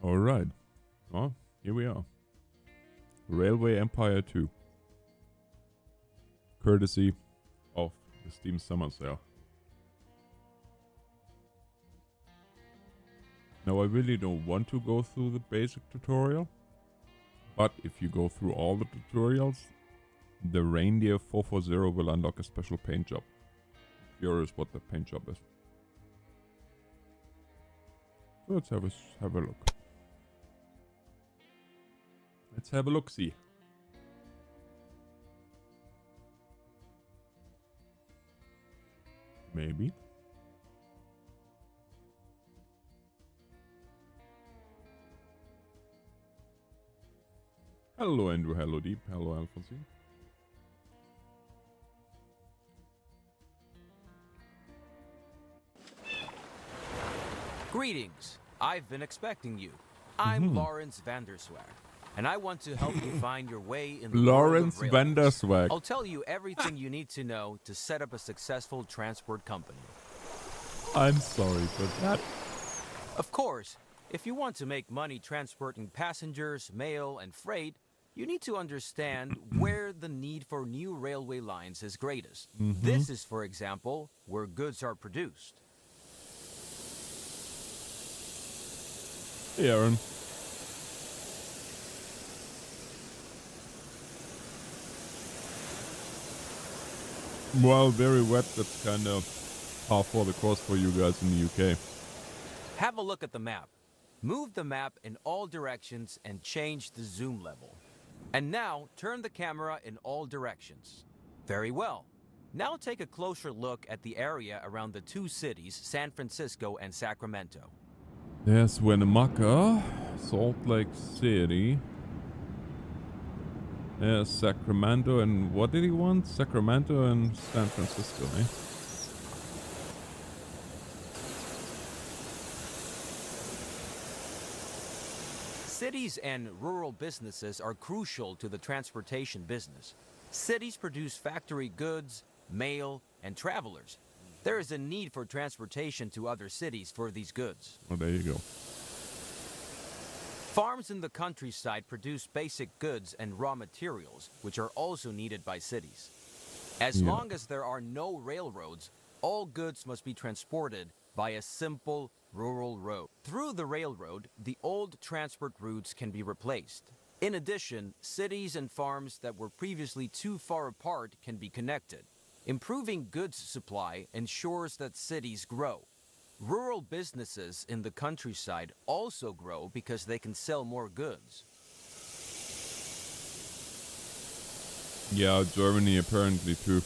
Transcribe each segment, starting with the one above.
Alright. Well, here we are. Railway Empire 2. Courtesy of the Steam Summer Sale. Now I really don't want to go through the basic tutorial, but if you go through all the tutorials, the Reindeer 440 will unlock a special paint job. Curious what the paint job is. So let's have a look. Let's have a look-see. Maybe. Hello Andrew, hello Deep, hello Alphonsine. Greetings. I've been expecting you. I'm Lawrence Vanderswag, and I want to help you find your way in the Lawrence world of railways. Vanderswag. I'll tell you everything you need to know to set up a successful transport company. I'm sorry for that. Of course, if you want to make money transporting passengers, mail, and freight, you need to understand where the need for new railway lines is greatest. This is, for example, where goods are produced. Hey Aaron. Well, very wet. That's kind of par for the course for you guys in the UK. Have a look at the map. Move the map in all directions and change the zoom level. And now, turn the camera in all directions. Very well. Now take a closer look at the area around the two cities, San Francisco and Sacramento. There's Winnemucca, Salt Lake City. There's Sacramento, and what did he want? Sacramento and San Francisco, eh? Cities and rural businesses are crucial to the transportation business. Cities produce factory goods, mail, and travelers. There is a need for transportation to other cities for these goods. Oh, there you go. Farms in the countryside produce basic goods and raw materials, which are also needed by cities. As long as there are no railroads, all goods must be transported by a simple rural road. Through the railroad, the old transport routes can be replaced. In addition, cities and farms that were previously too far apart can be connected. Improving goods supply ensures that cities grow. Rural businesses in the countryside also grow because they can sell more goods. Yeah, Germany apparently too,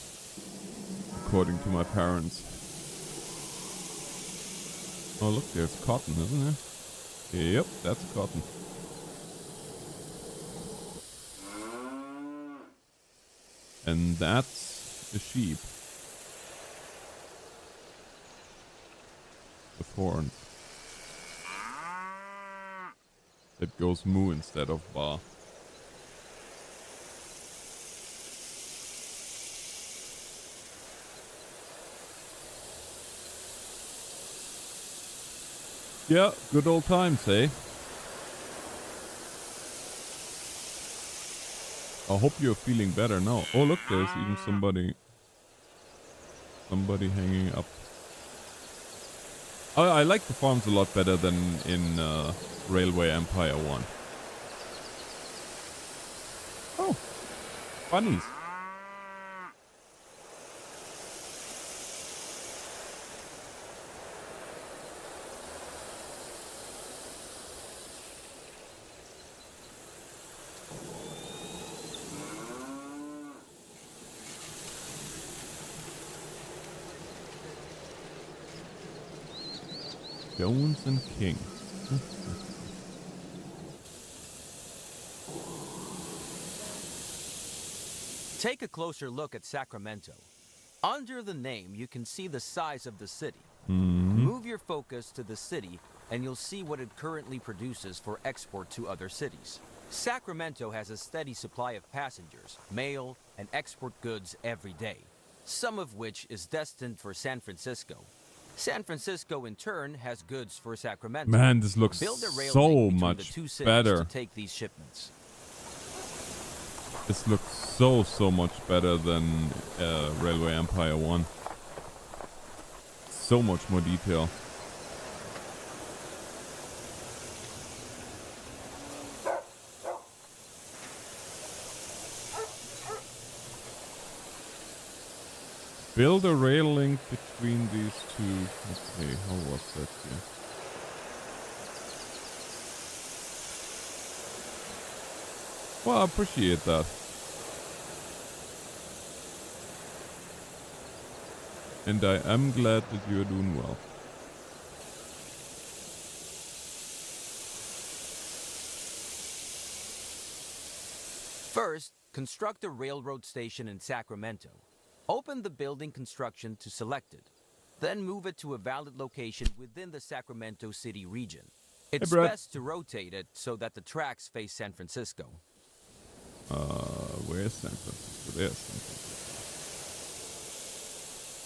according to my parents. Oh look, there's cotton, isn't there? Yep, that's cotton. And that's a sheep. With horns. That goes moo instead of ba. Yeah, good old times, eh? I hope you're feeling better now. Oh look, there's even somebody hanging up. I like the farms a lot better than in Railway Empire 1. Oh, bunnies. Jones and King. Take a closer look at Sacramento. Under the name, you can see the size of the city. Move your focus to the city and you'll see what it currently produces for export to other cities. Sacramento has a steady supply of passengers, mail, and export goods every day, some of which is destined for San Francisco. San Francisco, in turn, has goods for Sacramento. Man, this looks Build a rail so link between the much two cities better. to take these shipments. This looks so much better than Railway Empire 1. So much more detail. Build a rail link between these two. Okay, how was that here? Well, I appreciate that. And I am glad that you are doing well. First, construct a railroad station in Sacramento. Open the building construction to Selected. Then move it to a valid location within the Sacramento City region. It's best to rotate it so that the tracks face San Francisco. Where's San Francisco? There's San Francisco.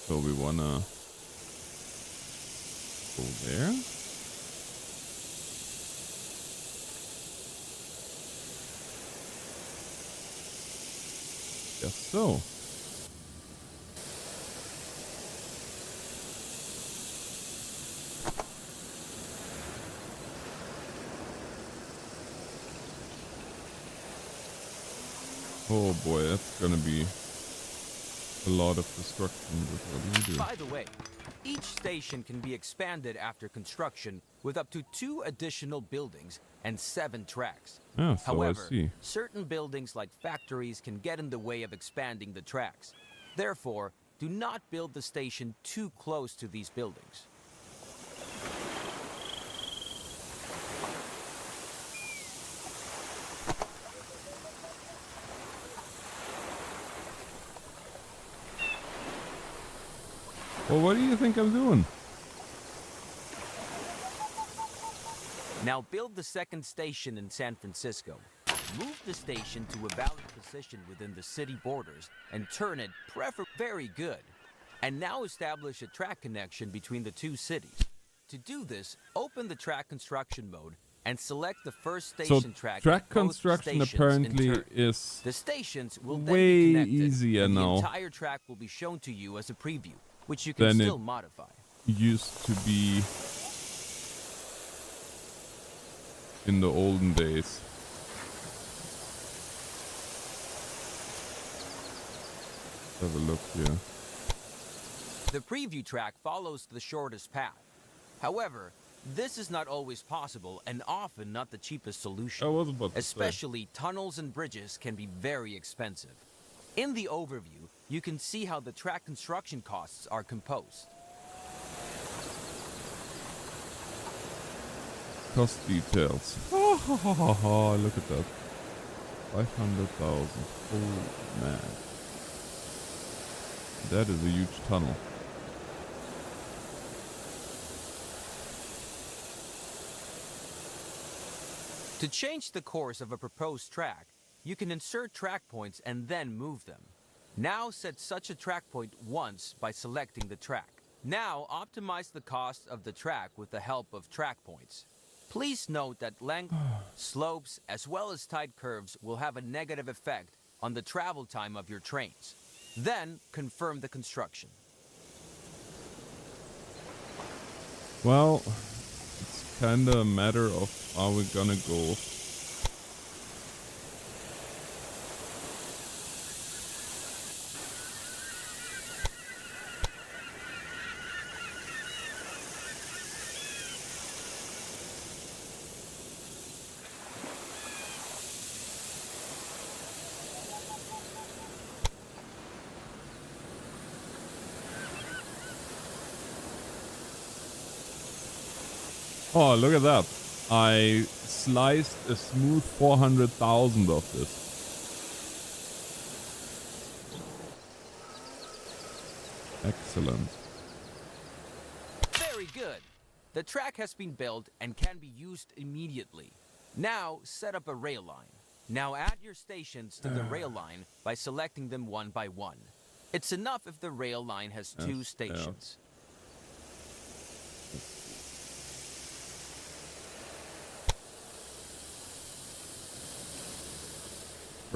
So we wanna go there. Guess so. Oh boy, that's gonna be a lot of destruction with what we do. By the way, each station can be expanded after construction with up to 2 additional buildings and 7 tracks. Ah, so However, I see. certain buildings like factories can get in the way of expanding the tracks. Therefore, do not build the station too close to these buildings. Well, what do you think I'm doing? Now build the second station in San Francisco. Move the station to a valid position within the city borders and turn it very good. And now establish a track connection between the two cities. To do this, open the track construction mode and select the first station track. Track construction apparently is the stations will way then be connected, easier and now. The entire track will be shown to you as a preview, which you can still modify. Used to be in the olden days. Let's have a look here. The preview track follows the shortest path. However, this is not always possible and often not the cheapest solution. I was about to Especially tunnels and bridges can be very expensive. In the overview, you can see how the track construction costs are composed. Cost details. Oh, look at that. 500,000. Oh man. That is a huge tunnel. To change the course of a proposed track, you can insert track points and then move them. Now set such a track point once by selecting the track. Now optimize the cost of the track with the help of track points. Please note that length, slopes, as well as tight curves will have a negative effect on the travel time of your trains. Then confirm the construction. Well, it's kinda a matter of how we're gonna go. Oh, look at that. I sliced a smooth 400,000 of this. Excellent. Very good. The track has been built and can be used immediately. Now set up a rail line. Now add your stations to the rail line by selecting them one by one. It's enough if the rail line has 2 stations.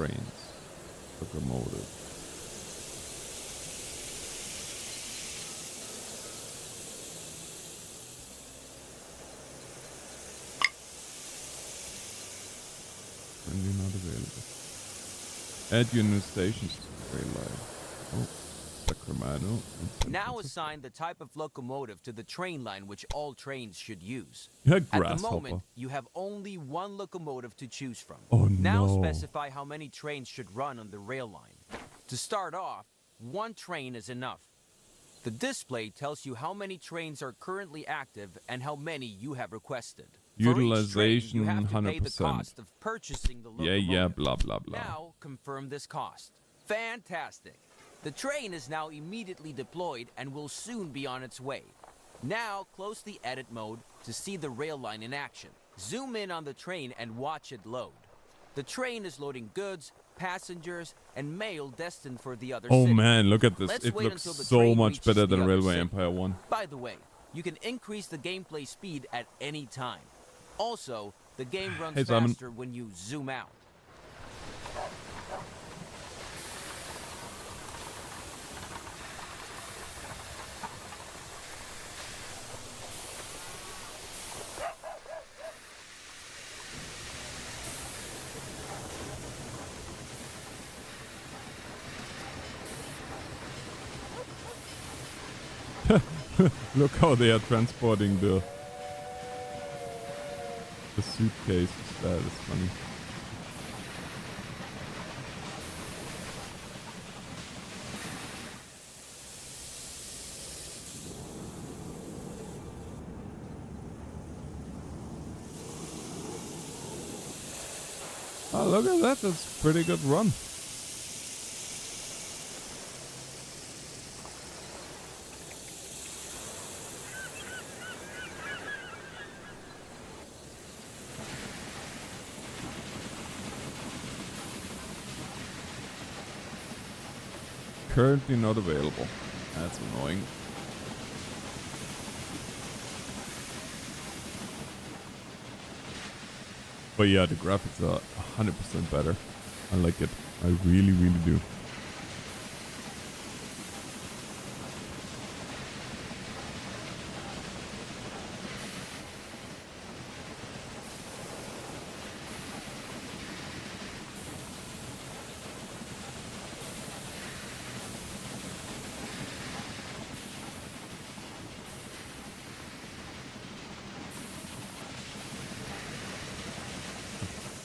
trains. Locomotive. Currently not available. Add your new stations to the rail line. Oh, Sacramento. Now assign the type of locomotive to the train line which all trains should use. Yeah, At the grasshopper. moment, you have only one locomotive to choose from. Oh Now no. specify how many trains should run on the rail line. To start off, one train is enough. The display tells you how many trains are currently active and how many you have requested. Utilization For each train, you have to pay the 100%. cost of purchasing the locomotive. Yeah, blah blah blah. Now confirm this cost. Fantastic. The train is now immediately deployed and will soon be on its way. Now close the edit mode to see the rail line in action. Zoom in on the train and watch it load. The train is loading goods, passengers, and mail destined for the other Oh city. man, look at this. Let's It wait looks until the so train much reaches better the than other Railway city. Empire 1. By the way, you can increase the gameplay speed at any time. Also, the game runs Hey, Simon. faster when you zoom out. Look how they are transporting the suitcases. That is funny. Oh, look at that. That's a pretty good run. Currently not available. That's annoying. But yeah, the graphics are 100% better. I like it. I really, really do.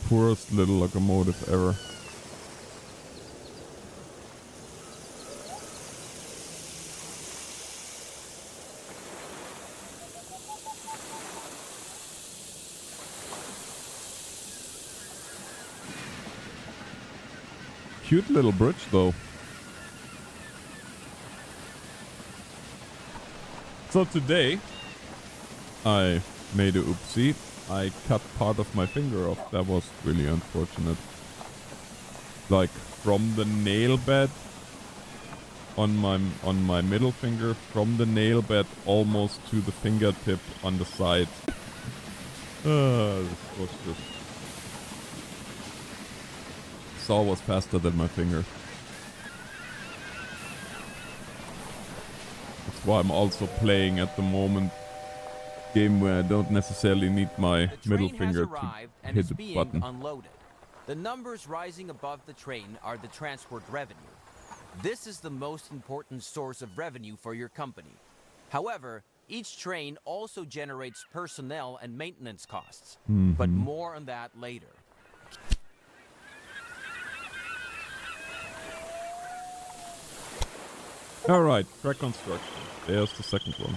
Poorest little locomotive ever. Cute little bridge though. So today I made a oopsie. I cut part of my finger off. That was really unfortunate. Like from the nail bed on my middle finger, from the nail bed almost to the fingertip on the side. This was just... Saw was faster than my finger. That's why I'm also playing at the moment game where I don't necessarily need my middle finger to hit the button. Unloaded. The numbers rising above the train are the transport revenue. This is the most important source of revenue for your company. However, each train also generates personnel and maintenance costs. But more on that later. Alright, track construction. There's the second one.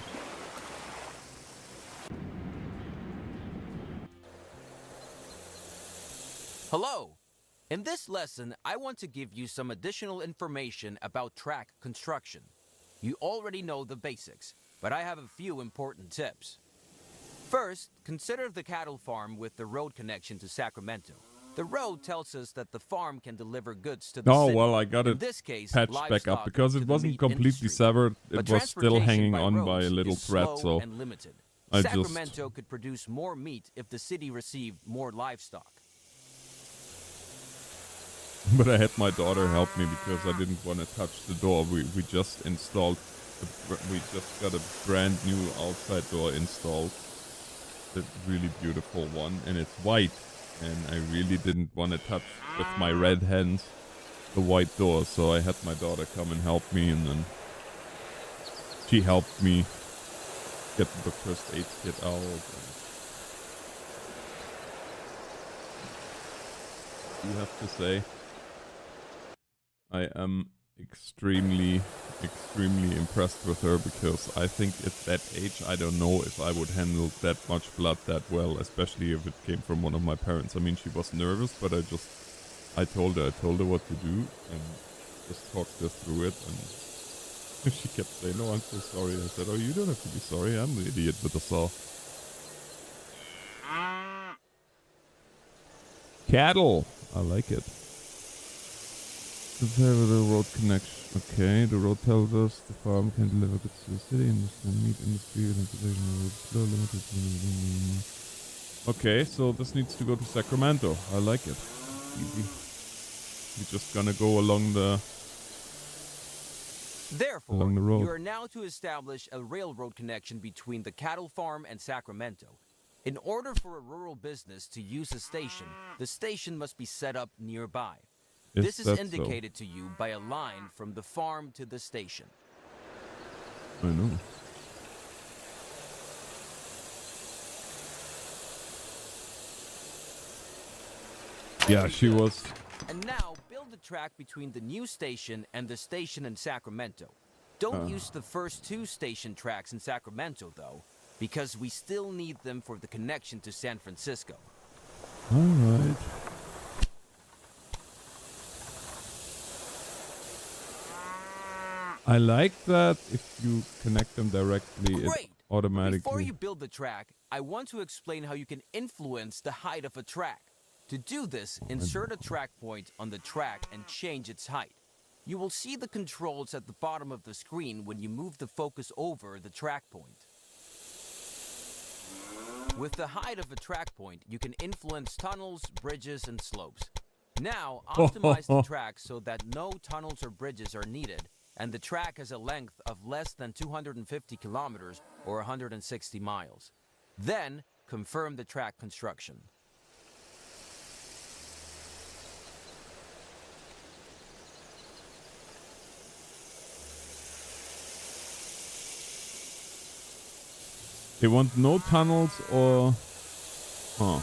Hello! In this lesson, I want to give you some additional information about track construction. You already know the basics, but I have a few important tips. First, consider the cattle farm with the road connection to Sacramento. The road tells us that the farm can deliver goods to the city. Oh, well, I got it In this case, patched back up because to it the wasn't meat completely industry. severed. But It was still transportation hanging by on by a roads little is thread, slow so and limited. I Sacramento could produce more meat if the city received more livestock. But I had my daughter help me because I didn't want to touch the door. We just installed, we just got a brand new outside door installed. A really beautiful one, and it's white. And I really didn't want to touch with my red hands the white door, so I had my daughter come and help me, and then she helped me get the first aid kit out. And you have to say, I am extremely impressed with her, because I think at that age, I don't know if I would handle that much blood that well, especially if it came from one of my parents. I mean, she was nervous, but I told her what to do and just talked her through it, and she kept saying, "No, I'm so sorry." I said, "Oh, you don't have to be sorry. I'm the idiot with the saw." Cattle! I like it. The road connection. Okay, the road tells us the farm can deliver goods to the city, and the meat industry and road flow limited. Okay, so this needs to go to Sacramento. I like it. Easy. We're just gonna go along the road. You are now to establish a railroad connection between the cattle farm and Sacramento. In order for a rural business to use a station, the station must be set up nearby. This is indicated to you by a line from the farm to the station. I know. Yeah, she was. And now build a track between the new station and the station in Sacramento. Don't use the first two station tracks in Sacramento, though, because we still need them for the connection to San Francisco. All right. I like that if you connect them directly, it automatically... Before you build the track, I want to explain how you can influence the height of a track. To do this, insert a track point on the track and change its height. You will see the controls at the bottom of the screen when you move the focus over the track point. With the height of a track point, you can influence tunnels, bridges, and slopes. Now, optimize the track so that no tunnels or bridges are needed, and the track has a length of less than 250 kilometers or 160 miles. Then, confirm the track construction. They want no tunnels or... Huh.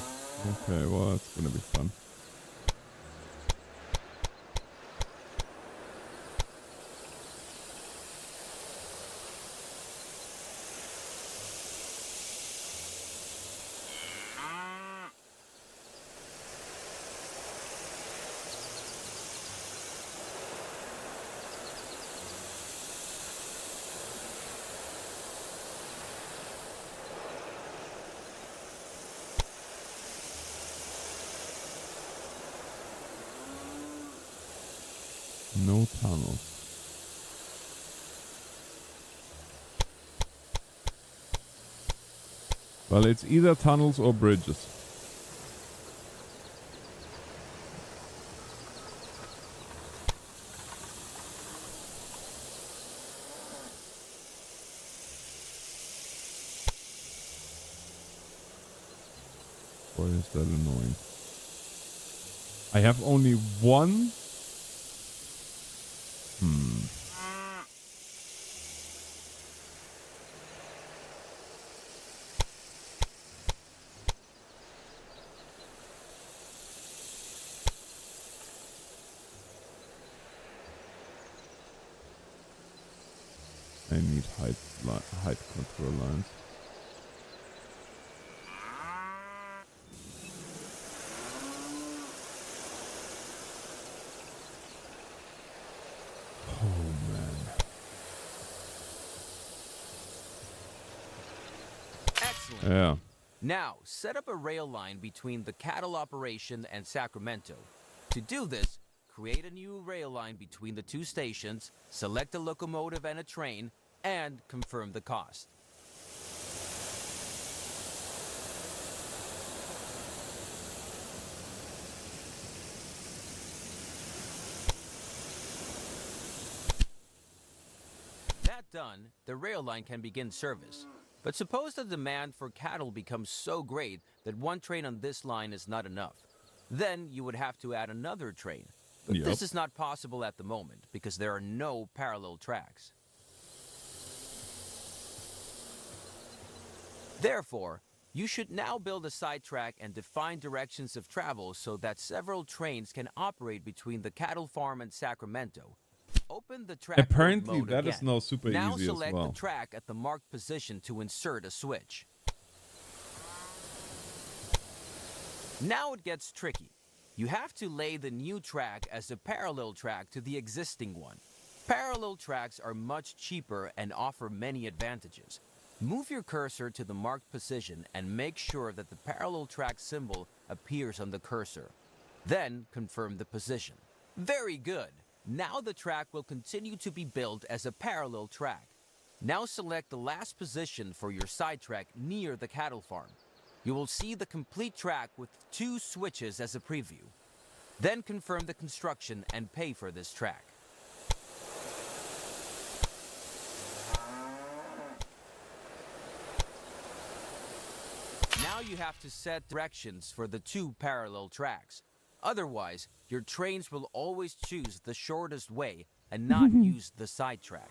Okay, well, that's gonna be fun. No tunnels. Well, it's either tunnels or bridges. Boy, is that annoying. I have only one... I need height control lines. Oh man. Excellent. Yeah. Now, set up a rail line between the cattle operation and Sacramento. To do this, create a new rail line between the two stations, select a locomotive and a train, and confirm the cost. done, the rail line can begin service. But suppose the demand for cattle becomes so great that one train on this line is not enough. Then you would have to add another train. But this is not possible at the moment because there are no parallel tracks. Therefore, you should now build a sidetrack and define directions of travel so that several trains can operate between the cattle farm and Sacramento. Open the track Apparently mode that again. is now super now easy as select well. the track at the marked position to insert a switch. Now it gets tricky. You have to lay the new track as a parallel track to the existing one. Parallel tracks are much cheaper and offer many advantages. Move your cursor to the marked position and make sure that the parallel track symbol appears on the cursor. Then confirm the position. Very good. Now the track will continue to be built as a parallel track. Now select the last position for your sidetrack near the cattle farm. You will see the complete track with 2 switches as a preview. Then confirm the construction and pay for this track. Now you have to set directions for the 2 parallel tracks. Otherwise, your trains will always choose the shortest way and not use the sidetrack.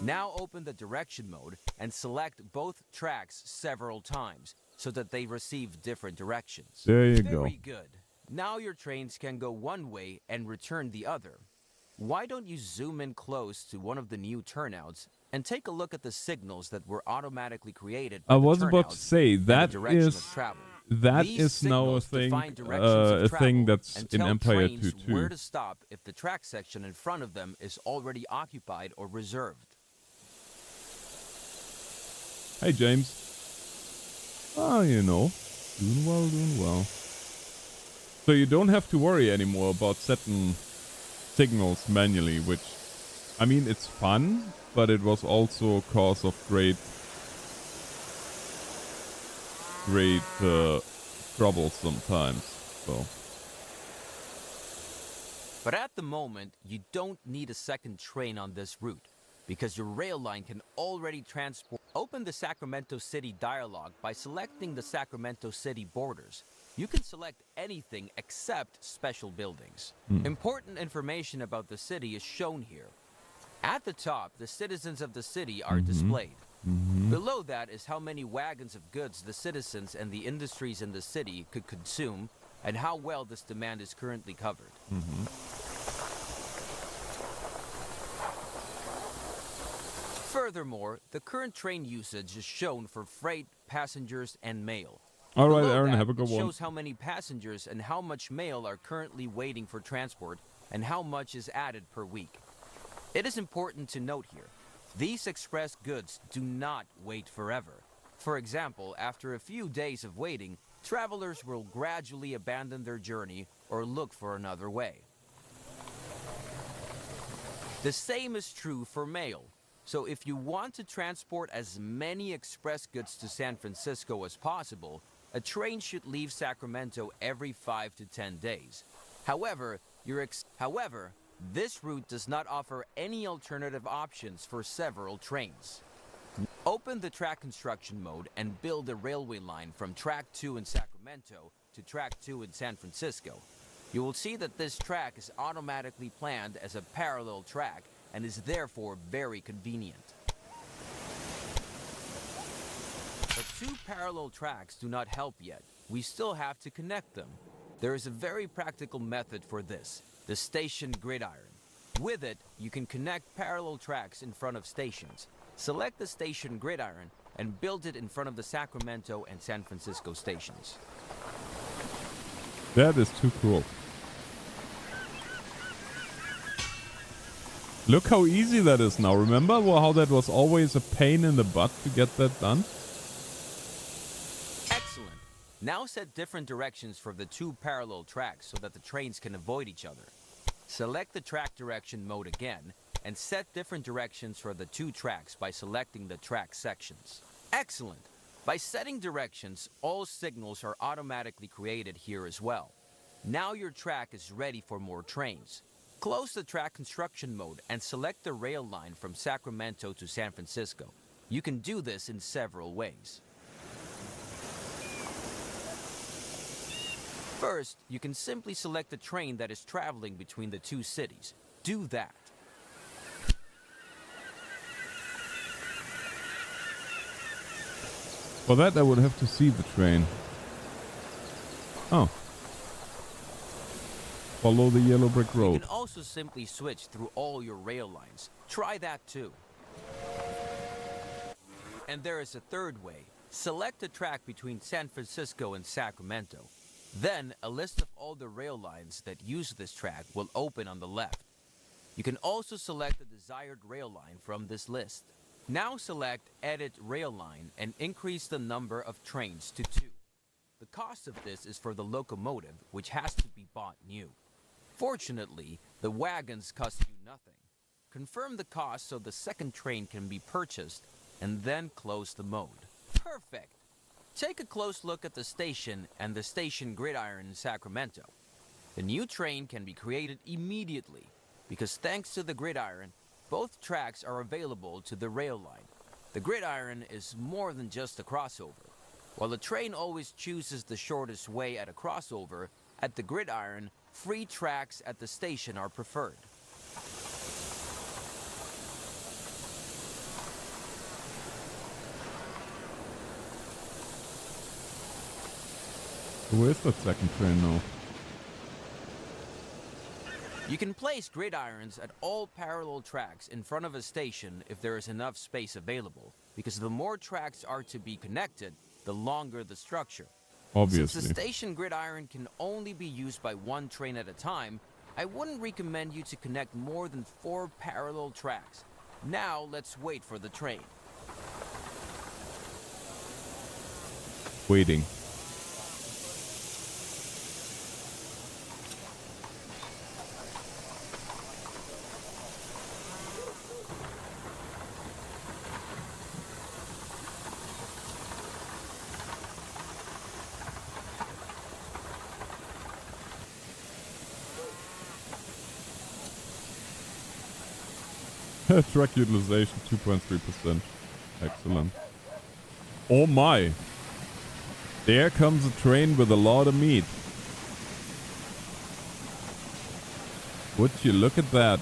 Now open the direction mode and select both tracks several times so that they receive different directions. There you go. Very good. Now your trains can go one way and return the other. Why don't you zoom in close to one of the new turnouts and take a look at the signals that were automatically created by I the was about to turnouts say and the that direction is of travel. that These is now a signals thing, define directions of a travel thing that's and in tell Empire trains 2 where too. to stop if the track section in front of them is already occupied or reserved. Hey James. Oh, you know, doing well, doing well. So you don't have to worry anymore about setting signals manually, which, I mean, it's fun, but it was also a cause of great trouble sometimes. So. But at the moment, you don't need a second train on this route because your rail line can already transport. Open the Sacramento City dialog by selecting the Sacramento City borders. You can select anything except special buildings. Important information about the city is shown here. At the top, the citizens of the city are displayed. Below that is how many wagons of goods the citizens and the industries in the city could consume and how well this demand is currently covered. Furthermore, the current train usage is shown for freight, passengers, and mail. All right, Below Aaron, that, have a good it one. shows how many passengers and how much mail are currently waiting for transport and how much is added per week. It is important to note here, these express goods do not wait forever. For example, after a few days of waiting, travelers will gradually abandon their journey or look for another way. The same is true for mail. So if you want to transport as many express goods to San Francisco as possible, a train should leave Sacramento every 5 to 10 days. However, this route does not offer any alternative options for several trains. Open the track construction mode and build a railway line from track 2 in Sacramento to track 2 in San Francisco. You will see that this track is automatically planned as a parallel track and is therefore very convenient. But 2 parallel tracks do not help yet. We still have to connect them. There is a very practical method for this, the station gridiron. With it, you can connect parallel tracks in front of stations. Select the station gridiron and build it in front of the Sacramento and San Francisco stations. That is too cool. Look how easy that is now. Remember how that was always a pain in the butt to get that done? Excellent. Now set different directions for the 2 parallel tracks so that the trains can avoid each other. Select the track direction mode again and set different directions for the 2 tracks by selecting the track sections. Excellent. By setting directions, all signals are automatically created here as well. Now your track is ready for more trains. Close the track construction mode and select the rail line from Sacramento to San Francisco. You can do this in several ways. First, you can simply select the train that is traveling between the two cities. Do that. For that, I would have to see the train. Oh. Follow the yellow brick road. You can also simply switch through all your rail lines. Try that too. And there is a third way. Select a track between San Francisco and Sacramento. Then, a list of all the rail lines that use this track will open on the left. You can also select the desired rail line from this list. Now select Edit Rail Line and increase the number of trains to 2. The cost of this is for the locomotive, which has to be bought new. Fortunately, the wagons cost you nothing. Confirm the cost so the second train can be purchased, and then close the mode. Perfect! Take a close look at the station and the station gridiron in Sacramento. The new train can be created immediately, because thanks to the gridiron, both tracks are available to the rail line. The gridiron is more than just a crossover. While the train always chooses the shortest way at a crossover, at the gridiron, free tracks at the station are preferred. Where's that second train now? You can place gridirons at all parallel tracks in front of a station if there is enough space available, because the more tracks are to be connected, the longer the structure. Obviously. Since the station gridiron can only be used by one train at a time, I wouldn't recommend you to connect more than 4 parallel tracks. Now let's wait for the train. Waiting. Track utilization 2.3%. Excellent. Oh my! There comes a train with a lot of meat. Would you look at that?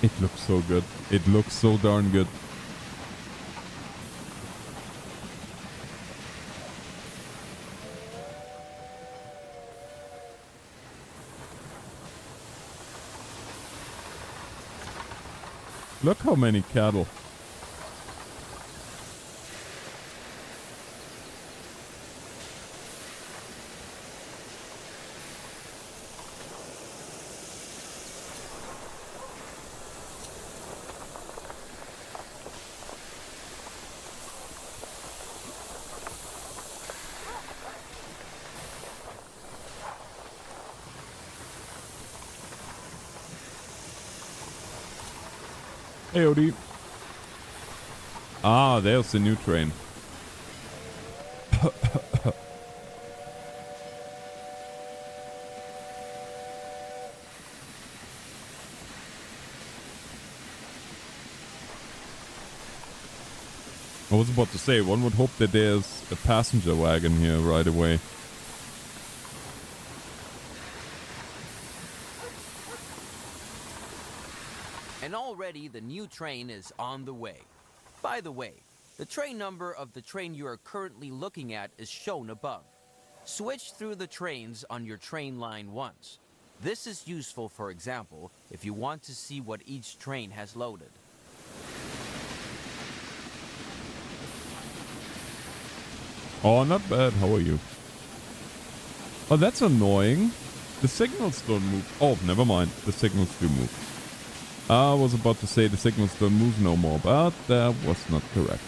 It looks so good. It looks so darn good. Look how many cattle. Hey, Odie. Ah, there's the new train. I was about to say, one would hope that there's a passenger wagon here right away. And already the new train is on the way. By the way, the train number of the train you are currently looking at is shown above. Switch through the trains on your train line once. This is useful, for example, if you want to see what each train has loaded. Oh, not bad. How are you? Oh, that's annoying. The signals don't move. Oh, never mind. The signals do move. I was about to say the signals don't move no more, but that was not correct.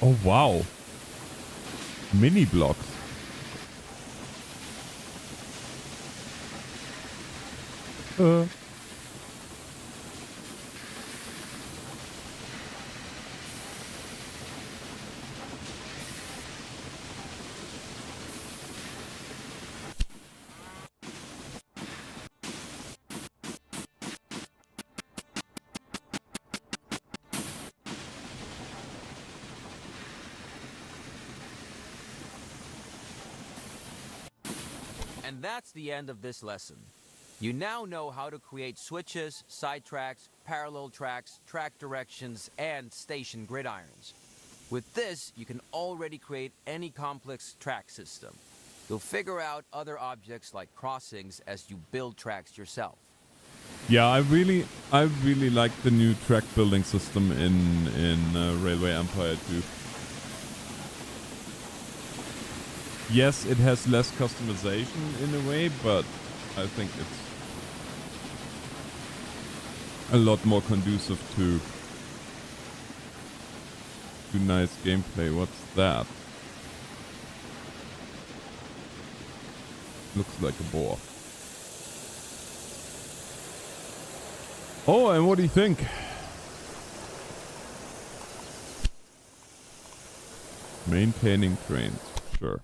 Oh, wow. Mini blocks. And that's the end of this lesson. You now know how to create switches, side tracks, parallel tracks, track directions, and station gridirons. With this, you can already create any complex track system. You'll figure out other objects like crossings as you build tracks yourself. Yeah, I really like the new track building system in Railway Empire 2. Yes, it has less customization in a way, but I think it's a lot more conducive to nice gameplay. What's that? Looks like a boar. Oh, and what do you think? Maintaining trains, sure.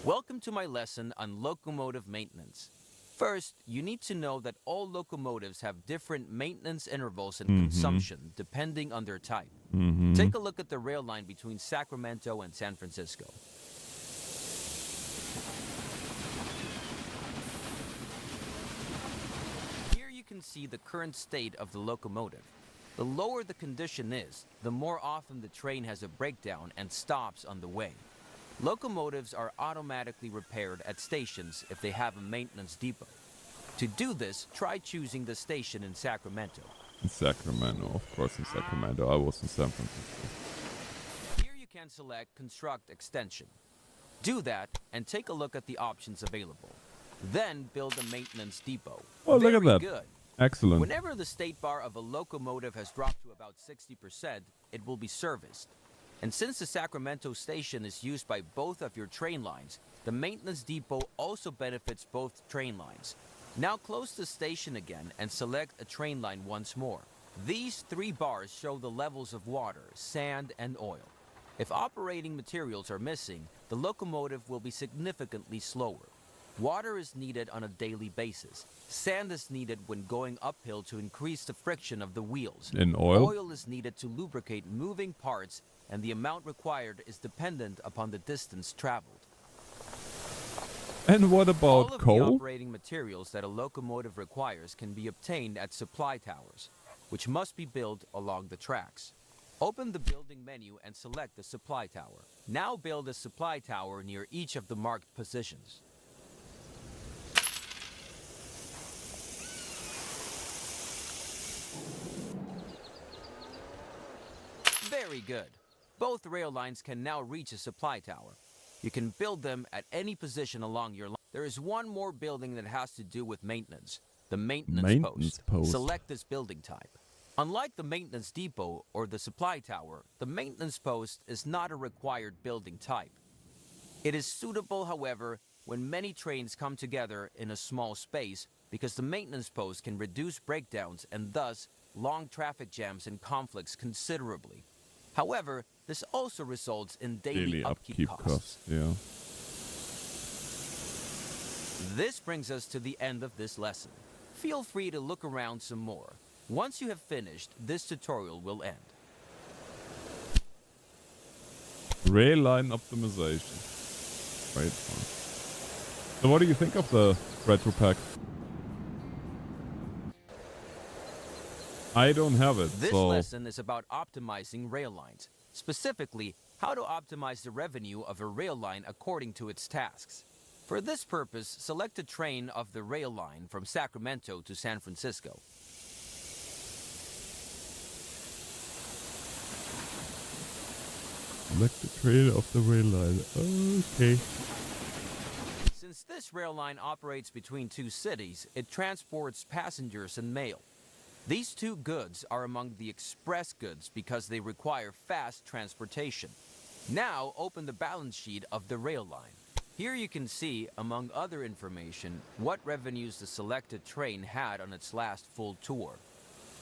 Welcome to my lesson on locomotive maintenance. First, you need to know that all locomotives have different maintenance intervals and consumption depending on their type. Take a look at the rail line between Sacramento and San Francisco. Here you can see the current state of the locomotive. The lower the condition is, the more often the train has a breakdown and stops on the way. Locomotives are automatically repaired at stations if they have a maintenance depot. To do this, try choosing the station in Sacramento. In Sacramento, of course in Sacramento. I was in San Francisco. Here you can select Construct Extension. Do that and take a look at the options available. Then build a maintenance depot. Oh, look at that. Good. Excellent. Whenever the state bar of a locomotive has dropped to about 60%, it will be serviced. And since the Sacramento station is used by both of your train lines, the maintenance depot also benefits both train lines. Now close the station again and select a train line once more. These three bars show the levels of water, sand, and oil. If operating materials are missing, the locomotive will be significantly slower. Water is needed on a daily basis. Sand is needed when going uphill to increase the friction of the wheels. And oil? Oil is needed to lubricate moving parts, and the amount required is dependent upon the distance traveled. And what about All of coal? the operating materials that a locomotive requires can be obtained at supply towers, which must be built along the tracks. Open the building menu and select the supply tower. Now build a supply tower near each of the marked positions. Very good. Both rail lines can now reach a supply tower. You can build them at any position along your line. There is one more building that has to do with maintenance. The maintenance post. Select this building type. Unlike the maintenance depot or the supply tower, the maintenance post is not a required building type. It is suitable, however, when many trains come together in a small space because the maintenance post can reduce breakdowns and thus long traffic jams and conflicts considerably. However, this also results in daily upkeep costs. Yeah. This brings us to the end of this lesson. Feel free to look around some more. Once you have finished, this tutorial will end. Rail line optimization. Great fun. So what do you think of the retro pack? I don't have it, This so... lesson is about optimizing rail lines. Specifically, how to optimize the revenue of a rail line according to its tasks. For this purpose, select a train of the rail line from Sacramento to San Francisco. Select the train of the rail line. Okay. Since this this rail line operates between two cities, it transports passengers and mail. These two goods are among the express goods because they require fast transportation. Now open the balance sheet of the rail line. Here you can see, among other information, what revenues the selected train had on its last full tour.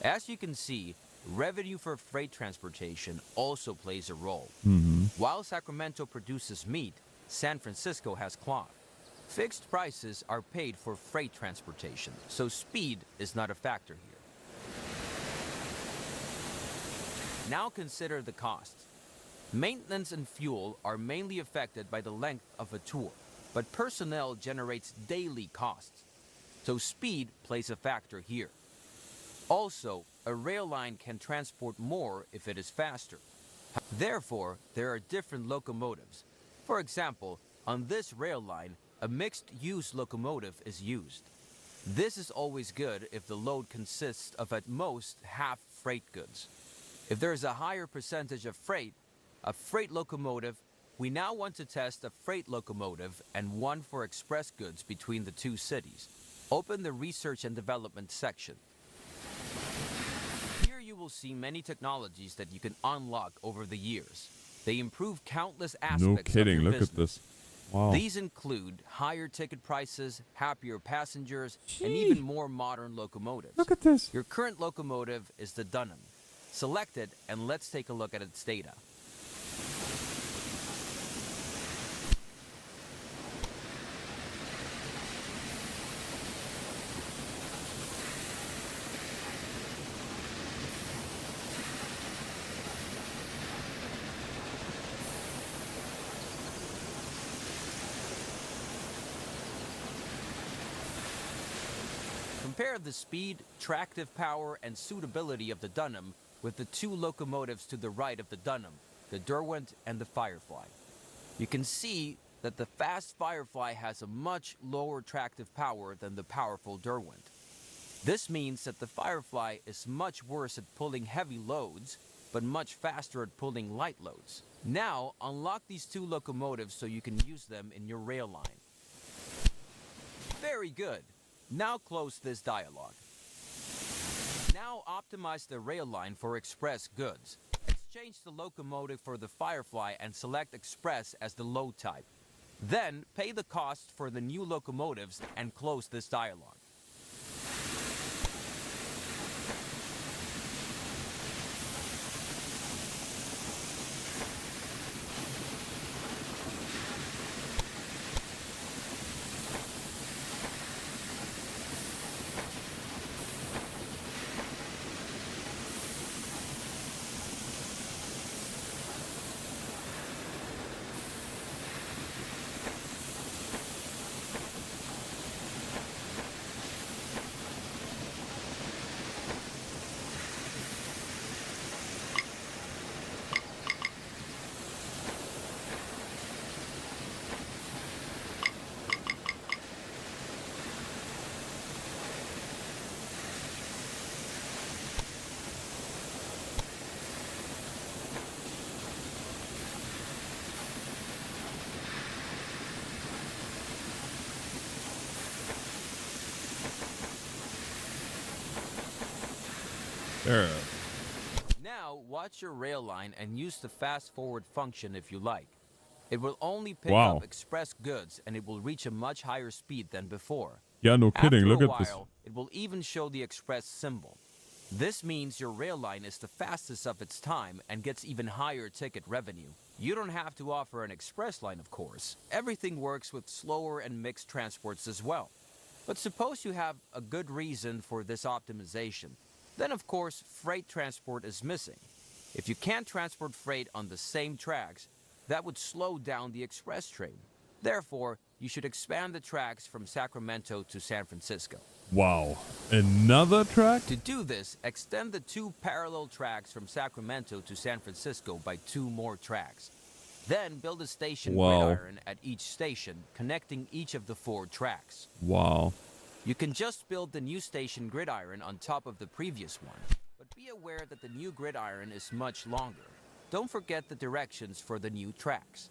As you can see, revenue for freight transportation also plays a role. While Sacramento produces meat, San Francisco has cloth. Fixed prices are paid for freight transportation, so speed is not a factor here. Now consider the costs. Maintenance and fuel are mainly affected by the length of a tour, but personnel generates daily costs, so speed plays a factor here. Also, a rail line can transport more if it is faster. Therefore, there are different locomotives. For example, on this rail line, a mixed-use locomotive is used. This is always good if the load consists of at most half freight goods. If there is a higher percentage of freight, a freight locomotive, we now want to test a freight locomotive and one for express goods between the two cities. Open the Research and Development section. Here you will see many technologies that you can unlock over the years. They improve countless aspects No kidding, of your look business. at this. Wow. These include higher ticket prices, happier passengers, and even more modern locomotives. Look at this. Your current locomotive is the Dunham. Select it and let's take a look at its data. Compare the speed, tractive power, and suitability of the Dunham with the two locomotives to the right of the Dunham, the Derwent and the Firefly. You can see that the fast Firefly has a much lower tractive power than the powerful Derwent. This means that the Firefly is much worse at pulling heavy loads, but much faster at pulling light loads. Now, unlock these two locomotives so you can use them in your rail line. Very good. Now close this dialog. Now optimize the rail line for express goods. Exchange the locomotive for the Firefly and select Express as the load type. Then pay the cost for the new locomotives and close this dialog. There. Now watch your rail line and use the fast forward function if you like. It will only pick Wow. up express goods and it will reach a much higher speed than before. Yeah, no kidding. After Look a at this. while, it will even show the express symbol. This means your rail line is the fastest of its time and gets even higher ticket revenue. You don't have to offer an express line, of course. Everything works with slower and mixed transports as well. But suppose you have a good reason for this optimization. Then, of course, freight transport is missing. If you can't transport freight on the same tracks, that would slow down the express train. Therefore, you should expand the tracks from Sacramento to San Francisco. Wow. Another track? To do this, extend the two parallel tracks from Sacramento to San Francisco by 2 more tracks. Then build a station gridiron at each station, connecting each of the 4 tracks. Wow. You can just build the new station gridiron on top of the previous one, but be aware that the new gridiron is much longer. Don't forget the directions for the new tracks.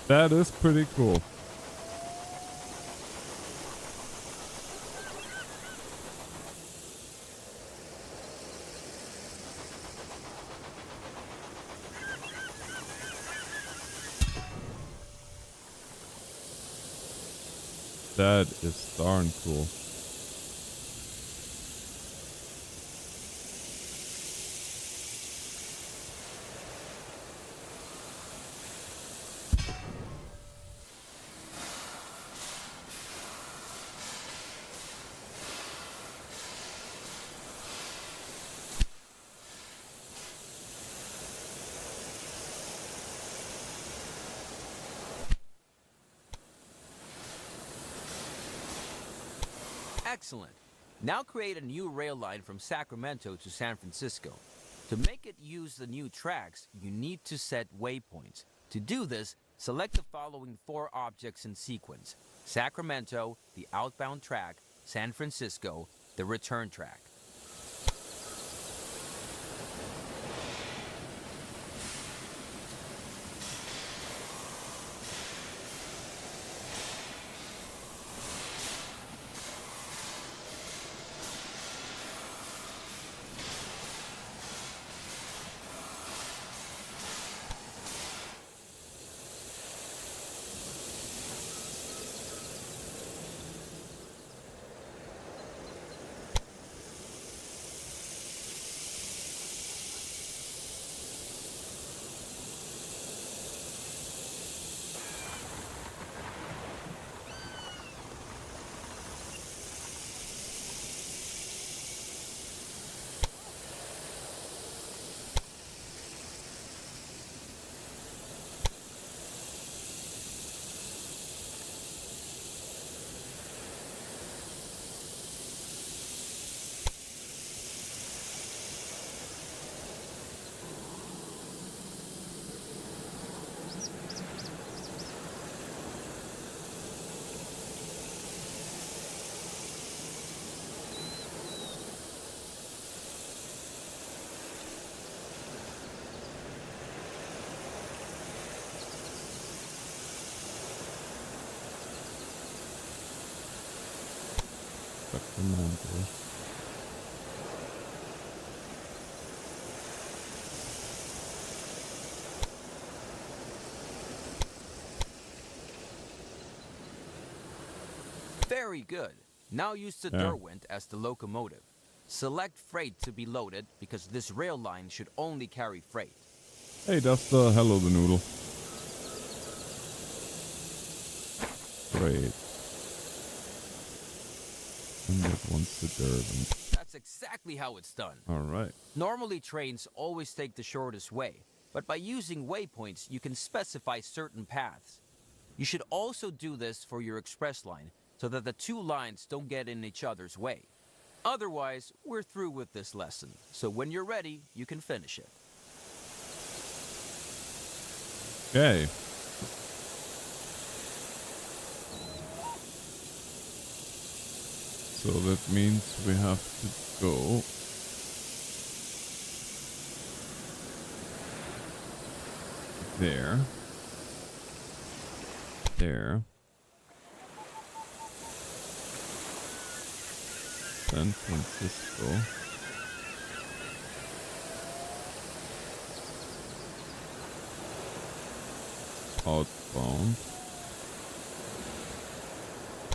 That is pretty cool. That is darn cool. Excellent. Now create a new rail line from Sacramento to San Francisco. To make it use the new tracks, you need to set waypoints. To do this, select the following 4 objects in sequence: Sacramento, the outbound track; San Francisco, the return track. Sacramento. Very good. Now use the Derwent as the locomotive. Select freight to be loaded because this rail line should only carry freight. Hey, that's the hello the noodle. Great. And that one's the Derwent. That's exactly how it's done. Alright. Normally trains always take the shortest way, but by using waypoints you can specify certain paths. You should also do this for your express line so that the 2 lines don't get in each other's way. Otherwise, we're through with this lesson, so when you're ready, you can finish it. Okay. So that means we have to go there. There. San Francisco. Outbound.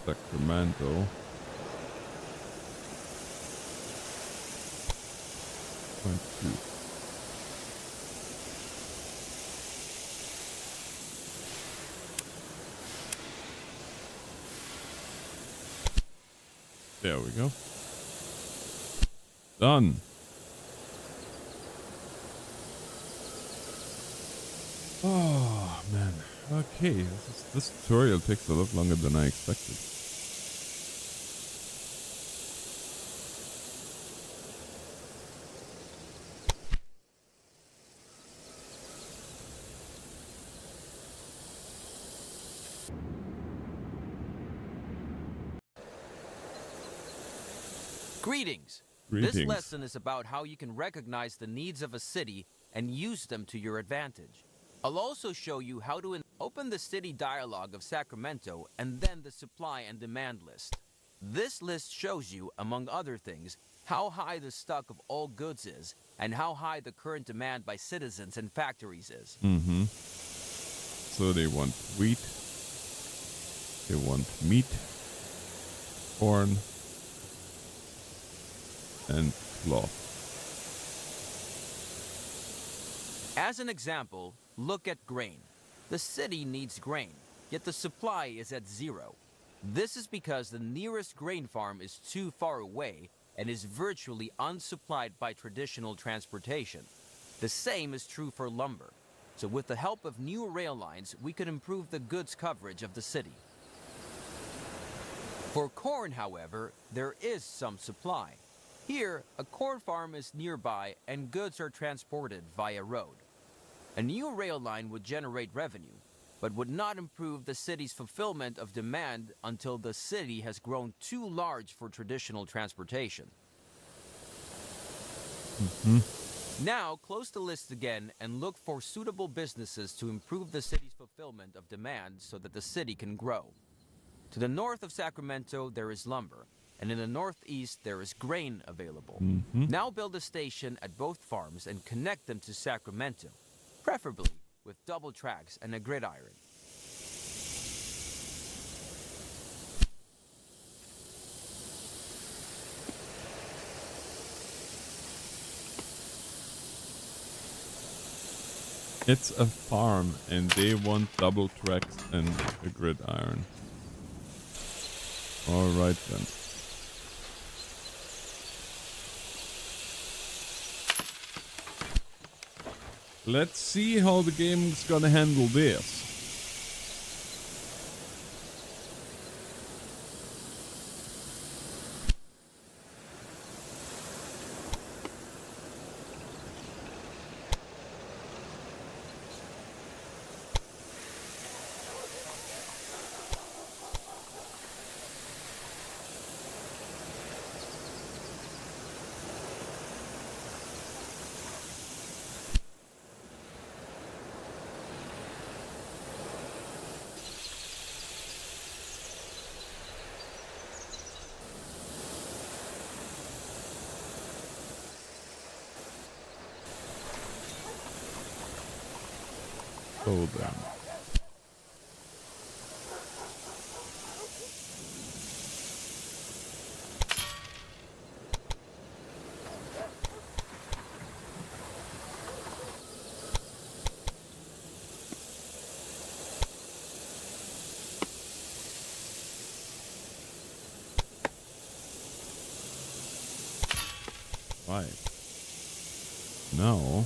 Sacramento. 2. There we go. Done. Oh man. Okay, this tutorial takes a lot longer than I expected. Greetings. Greetings. This lesson is about how you can recognize the needs of a city and use them to your advantage. I'll also show you how to open the city dialog of Sacramento and then the supply and demand list. This list shows you, among other things, how high the stock of all goods is and how high the current demand by citizens and factories is. Mm-hmm. So they want wheat, they want meat, corn, and cloth. As an example, look at grain. The city needs grain, yet the supply is at 0. This is because the nearest grain farm is too far away and is virtually unsupplied by traditional transportation. The same is true for lumber. So with the help of new rail lines, we could improve the goods coverage of the city. For corn, however, there is some supply. Here, a corn farm is nearby and goods are transported via road. A new rail line would generate revenue, but would not improve the city's fulfillment of demand until the city has grown too large for traditional transportation. Now, close the list again and look for suitable businesses to improve the city's fulfillment of demand so that the city can grow. To the north of Sacramento, there is lumber, and in the northeast, there is grain available. Now build a station at both farms and connect them to Sacramento, preferably with double tracks and a gridiron. It's a farm and they want double tracks and a gridiron. Alright then. Let's see how the game's gonna handle this. So then. Right. Now,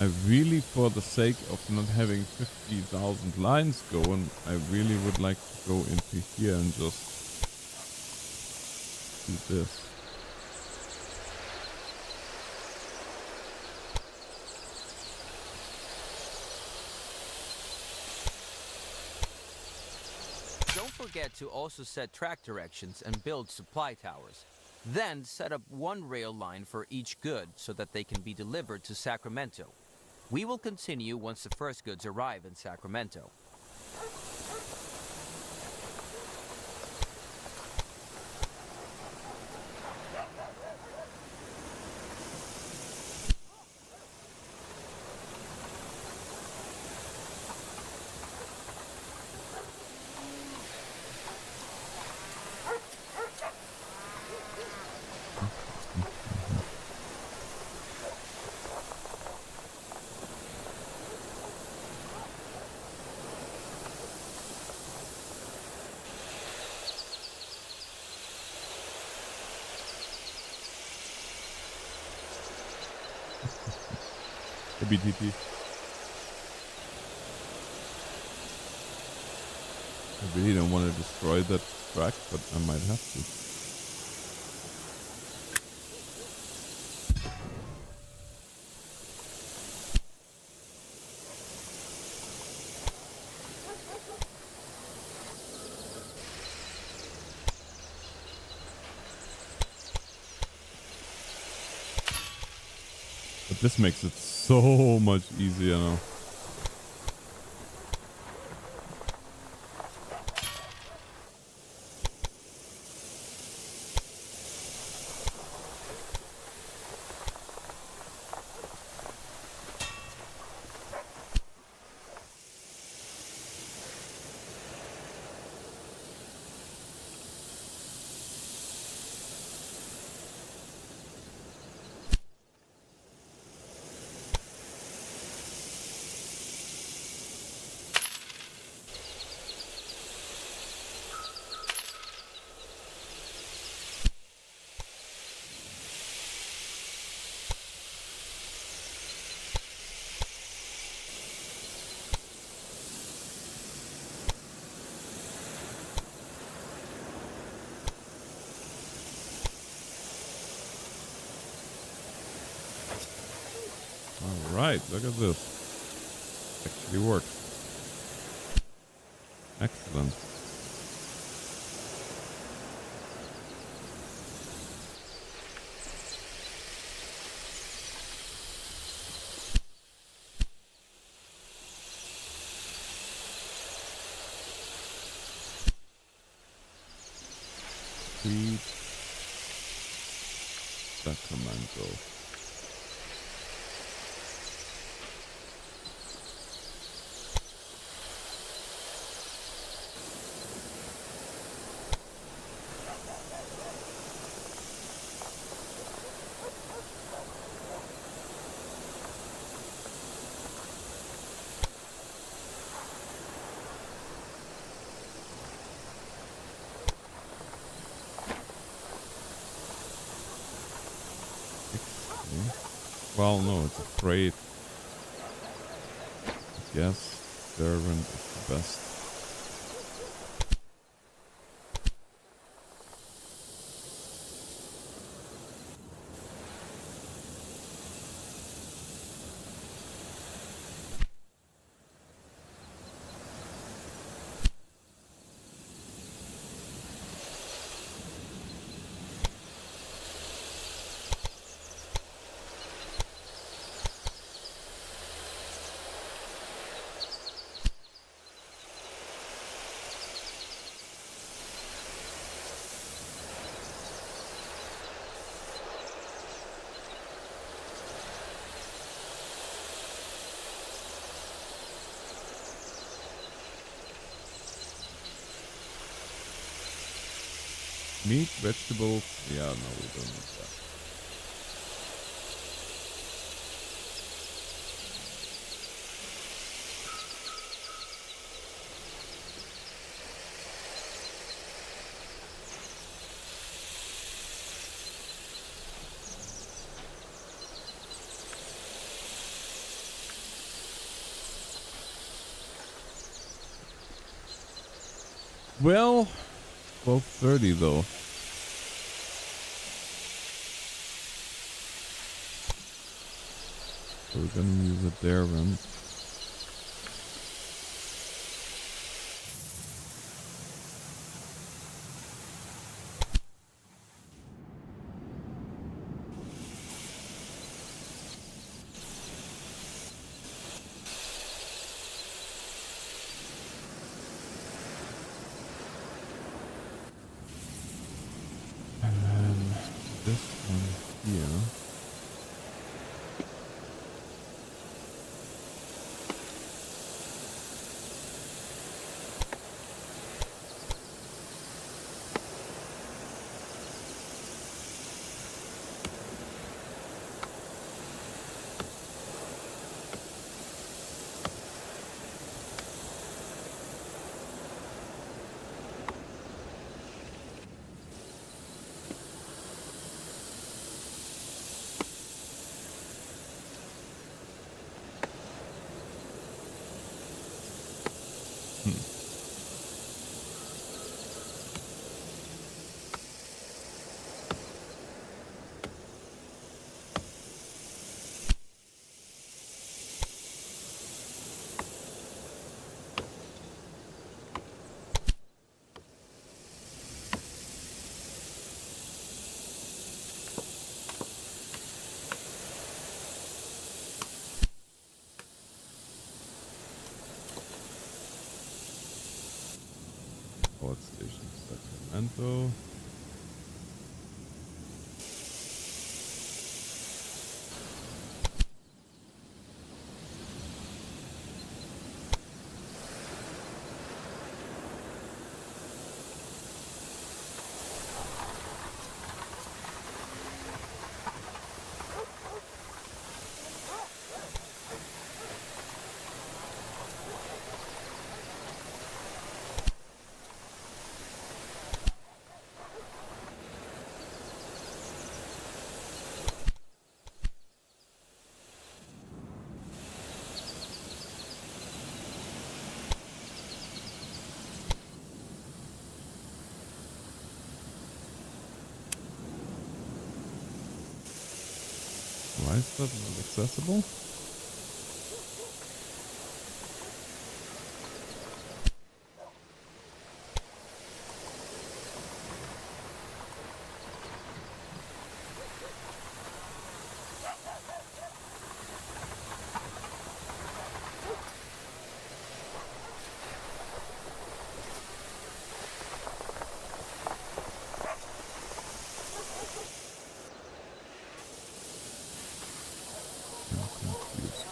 I really, for the sake of not having 50,000 lines going, I really would like to go into here and just do this. Don't forget to also set track directions and build supply towers. Then set up one rail line for each good so that they can be delivered to Sacramento. We will continue once the first goods arrive in Sacramento. BTT. I really don't want to destroy that track, but I might have to. But this makes it so much easier now. Alright, look at this. Actually works. Excellent. Sweet. Sacramento. Well, no, it's a freight. I guess servant is the best. Meat, vegetables, yeah, no, we don't need that. Well, 12:30 though. So we're gonna use it there then. And then this one here. Power Station Sacramento. Why is that not accessible? I'm confused.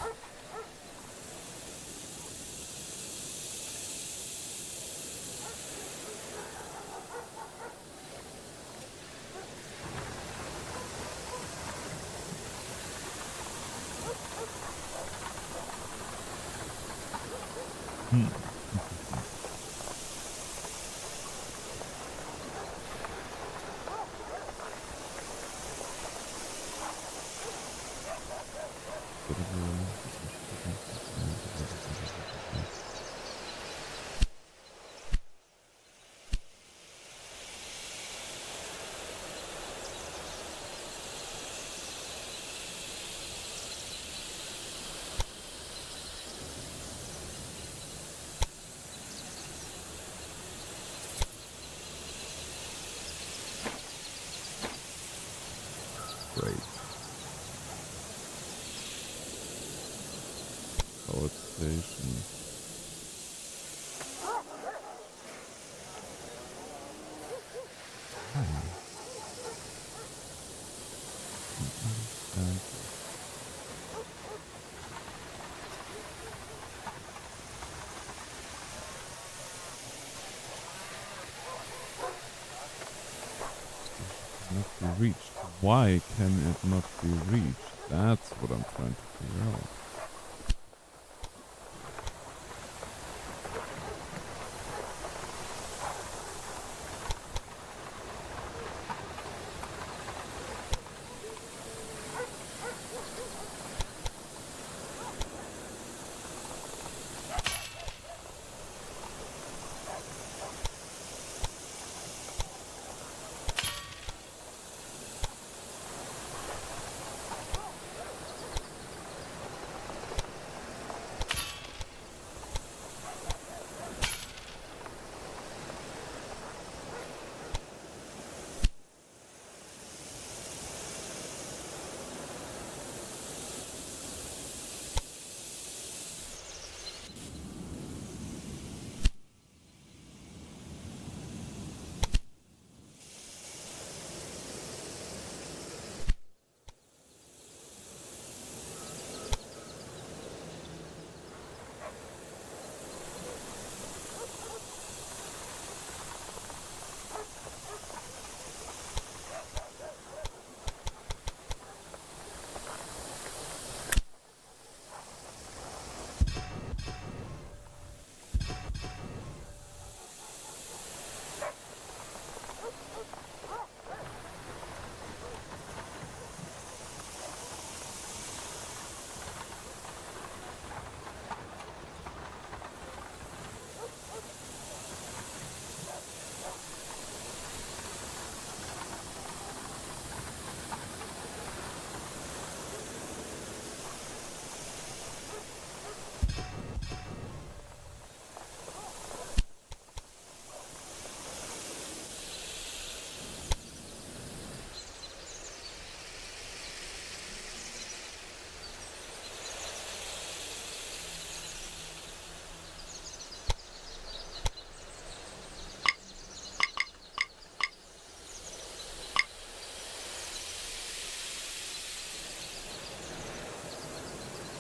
Great. Power Station. Not be reached. Why can it not be reached? That's what I'm trying to figure out.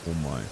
Oh my.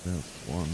There's one.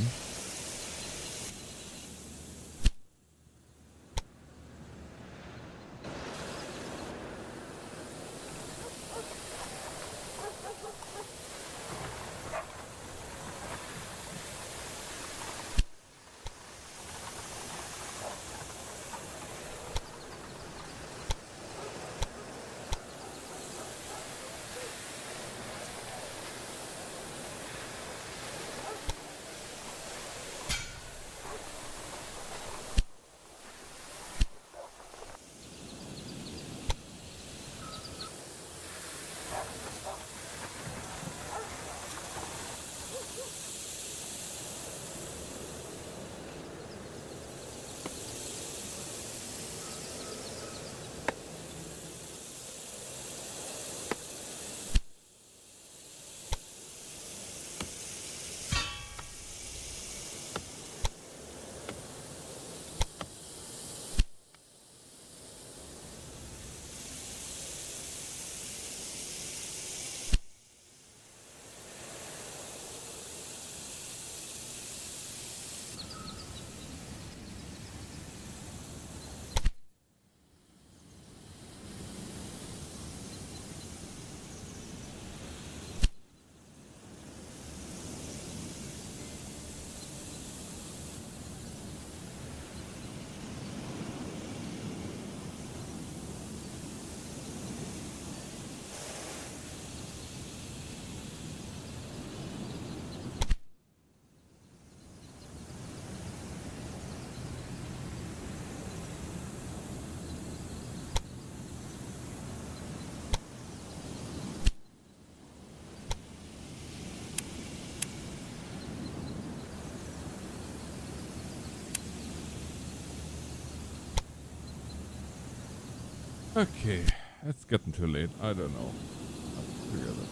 Okay, it's getting too late. I don't know. I'll figure that